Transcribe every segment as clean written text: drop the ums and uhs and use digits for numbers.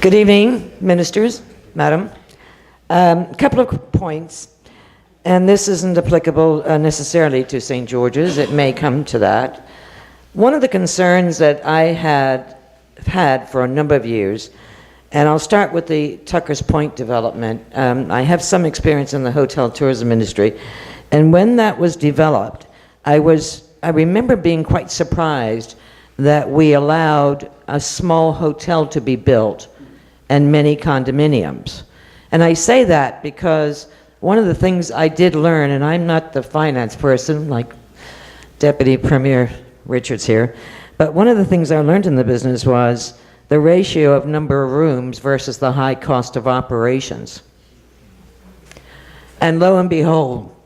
Good evening, ministers, madam. A couple of points, and this isn't applicable necessarily to St. George's. It may come to that. One of the concerns that I had for a number of years, and I'll start with the Tucker's Point development. I have some experience in the hotel tourism industry, and when that was developed, I remember being quite surprised that we allowed a small hotel to be built and many condominiums. And I say that because one of the things I did learn, and I'm not the finance person like Deputy Premier Richards here, but one of the things I learned in the business was the ratio of number of rooms versus the high cost of operations. And lo and behold,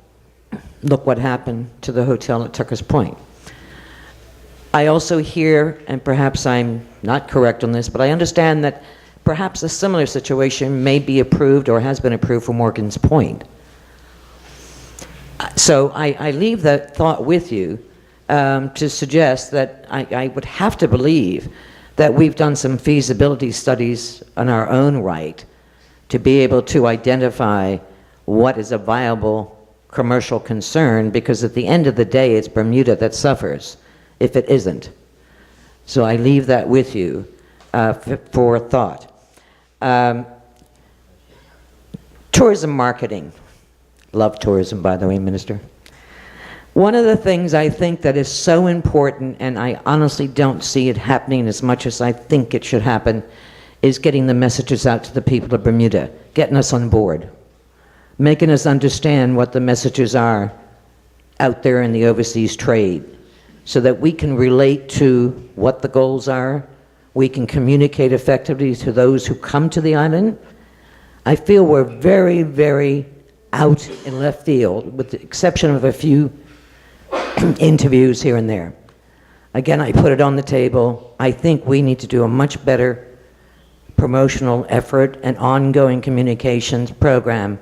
look what happened to the hotel at Tucker's Point. I also hear, and perhaps I'm not correct on this, but I understand that perhaps a similar situation may be approved or has been approved for Morgan's Point. So I leave that thought with you to suggest that I would have to believe that we've done some feasibility studies on our own right to be able to identify what is a viable commercial concern, because at the end of the day, it's Bermuda that suffers if it isn't. So I leave that with you for thought. Tourism marketing. Love tourism, by the way, Minister. One of the things I think that is so important, and I honestly don't see it happening as much as I think it should happen, is getting the messages out to the people of Bermuda, getting us on board, making us understand what the messages are out there in the overseas trade, so that we can relate to what the goals are, we can communicate effectively to those who come to the island. I feel we're very, very out in left field, with the exception of a few interviews here and there. Again, I put it on the table. I think we need to do a much better promotional effort and ongoing communications program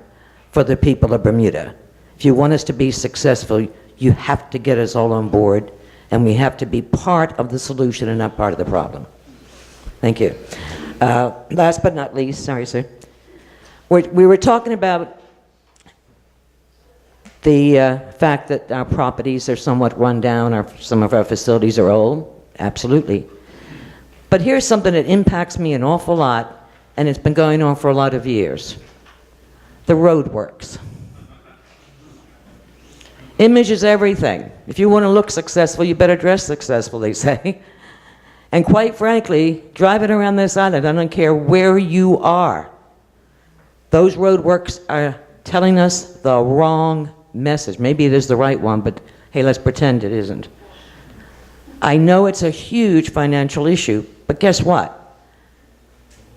for the people of Bermuda. If you want us to be successful, you have to get us all on board, and we have to be part of the solution and not part of the problem. Thank you. Last but not least, sorry, sir. We were talking about the fact that our properties are somewhat run down, some of our facilities are old. Absolutely. But here's something that impacts me an awful lot, and it's been going on for a lot of years. The roadworks. Image is everything. If you want to look successful, you better dress successful, they say. And quite frankly, driving around this island, I don't care where you are, those roadworks are telling us the wrong message. Maybe it is the right one, but hey, let's pretend it isn't. I know it's a huge financial issue, but guess what?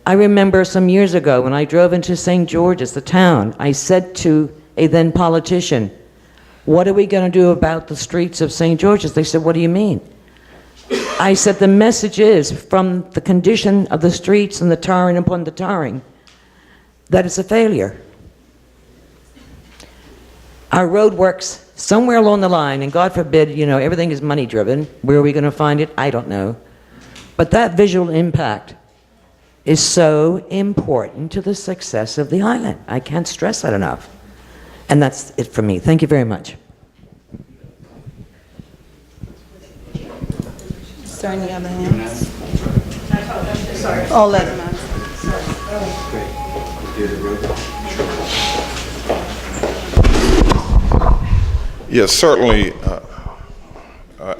I remember some years ago when I drove into St. George's, the town, I said to a then politician, what are we going to do about the streets of St. George's? They said, what do you mean? I said, the message is, from the condition of the streets and the tarring upon the tarring, that it's a failure. Our roadworks, somewhere along the line, and God forbid, you know, everything is money driven. Where are we going to find it? I don't know. But that visual impact is so important to the success of the island. I can't stress that enough. And that's it for me. Thank you very much. Is there any other hands? Sorry. Oh, let him answer. Yes, certainly.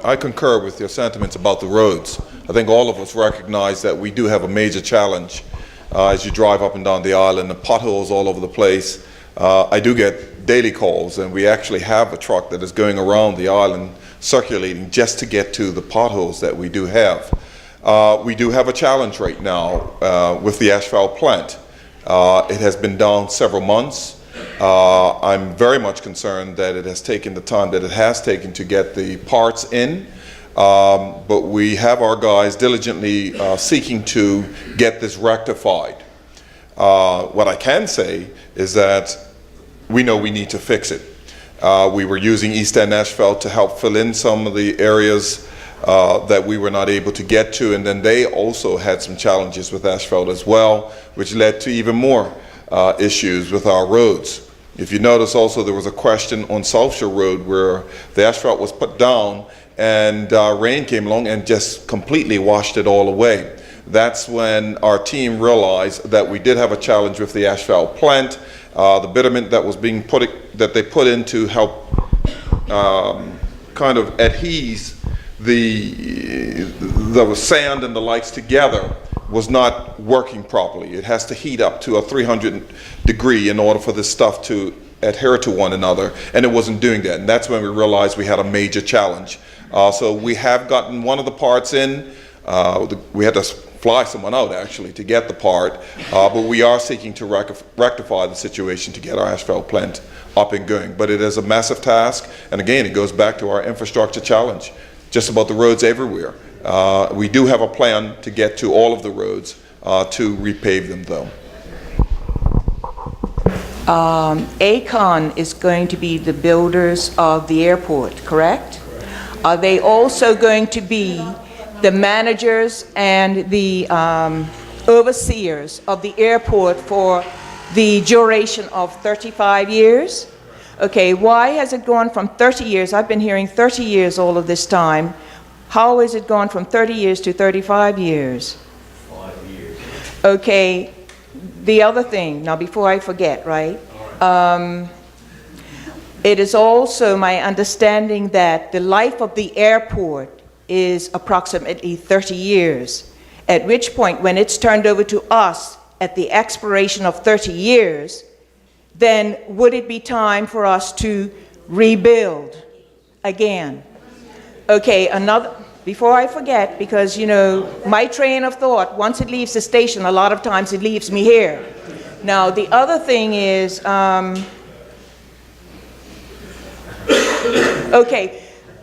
I concur with your sentiments about the roads. I think all of us recognize that we do have a major challenge as you drive up and down the island, the potholes all over the place. I do get daily calls, and we actually have a truck that is going around the island circulating just to get to the potholes that we do have. We do have a challenge right now with the asphalt plant. It has been down several months. I'm very much concerned that it has taken the time that it has taken to get the parts in, but we have our guys diligently seeking to get this rectified. What I can say is that we know we need to fix it. We were using East End asphalt to help fill in some of the areas that we were not able to get to, and then they also had some challenges with asphalt as well, which led to even more issues with our roads. If you notice also, there was a question on South Shore Road where the asphalt was put down and rain came along and just completely washed it all away. That's when our team realized that we did have a challenge with the asphalt plant. The bitterment that was being that they put in to help kind of adhese the sand and the lights together was not working properly. It has to heat up to a 300 degree in order for this stuff to adhere to one another, and it wasn't doing that. And that's when we realized we had a major challenge. So we have gotten one of the parts in. We had to fly someone out actually to get the part, but we are seeking to rectify the situation to get our asphalt plant up and going. But it is a massive task, and again, it goes back to our infrastructure challenge, just about the roads everywhere. We do have a plan to get to all of the roads to repave them though. ACON is going to be the builders of the airport, correct? Are they also going to be the managers and the overseers of the airport for the duration of 35 years? Okay, why has it gone from 30 years? I've been hearing 30 years all of this time. How has it gone from 30 years to 35 years? 5 years. Okay, the other thing, now before I forget, right? It is also my understanding that the life of the airport is approximately 30 years, at which point when it's turned over to us at the expiration of 30 years, then would it be time for us to rebuild again? Okay, before I forget, because you know, my train of thought, once it leaves the station, a lot of times it leaves me here. Now, the other thing is, okay,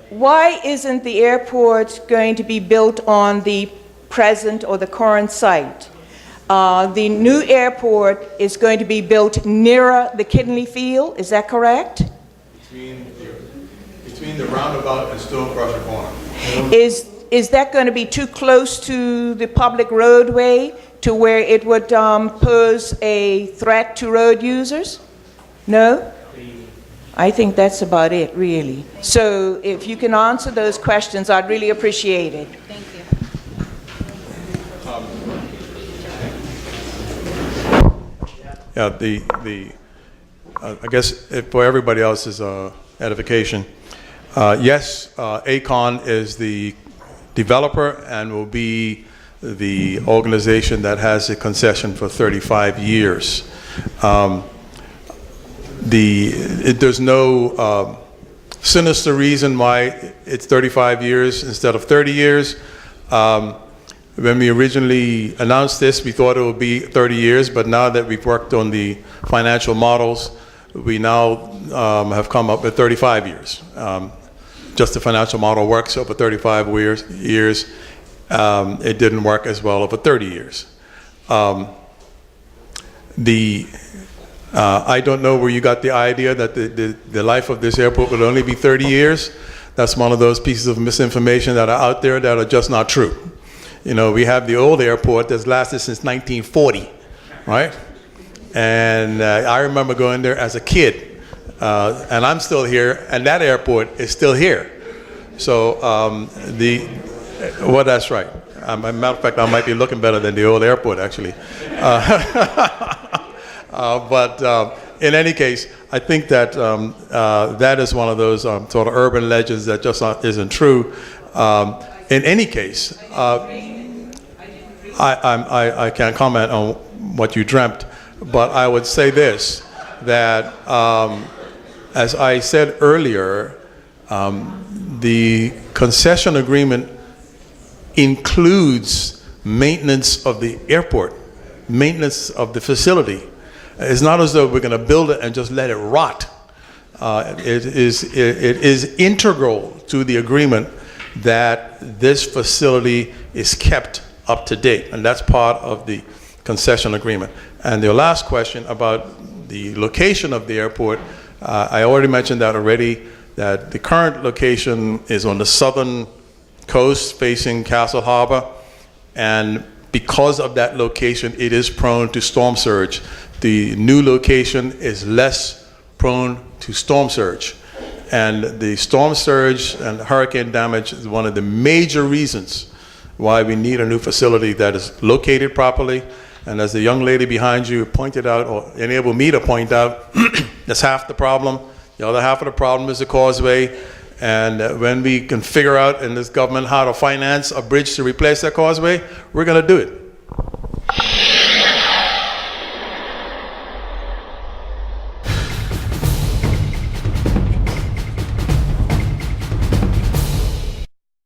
why isn't the airport going to be built on the present or the current site? The new airport is going to be built nearer the Kidney Field, is that correct? Between the roundabout and Stonecrusher Corner. Is that going to be too close to the public roadway to where it would pose a threat to road users? No? I think that's about it, really. So if you can answer those questions, I'd really appreciate it. Thank you. Yeah, I guess for everybody else's edification, yes, ACON is the developer and will be the organization that has a concession for 35 years. There's no sinister reason why it's 35 years instead of 30 years. When we originally announced this, we thought it would be 30 years, but now that we've worked on the financial models, we now have come up with 35 years. Just the financial model works over 35 years. It didn't work as well over 30 years. I don't know where you got the idea that the life of this airport would only be 30 years. That's one of those pieces of misinformation that are out there that are just not true. You know, we have the old airport that's lasted since 1940, right? And I remember going there as a kid, and I'm still here, and that airport is still here. So well, that's right. Matter of fact, I might be looking better than the old airport, actually. But in any case, I think that that is one of those sort of urban legends that just isn't true. In any case, I can't comment on what you dreamt, but I would say this, that as I said earlier, the concession agreement includes maintenance of the airport, maintenance of the facility. It's not as though we're going to build it and just let it rot. It is integral to the agreement that this facility is kept up to date, and that's part of the concession agreement. And your last question about the location of the airport, I already mentioned that already, that the current location is on the southern coast facing Castle Harbor, and because of that location, it is prone to storm surge. The new location is less prone to storm surge. And the storm surge and hurricane damage is one of the major reasons why we need a new facility that is located properly. And as the young lady behind you pointed out, or enabled me to point out, that's half the problem. The other half of the problem is the causeway. And when we can figure out in this government how to finance a bridge to replace that causeway, we're going to do it.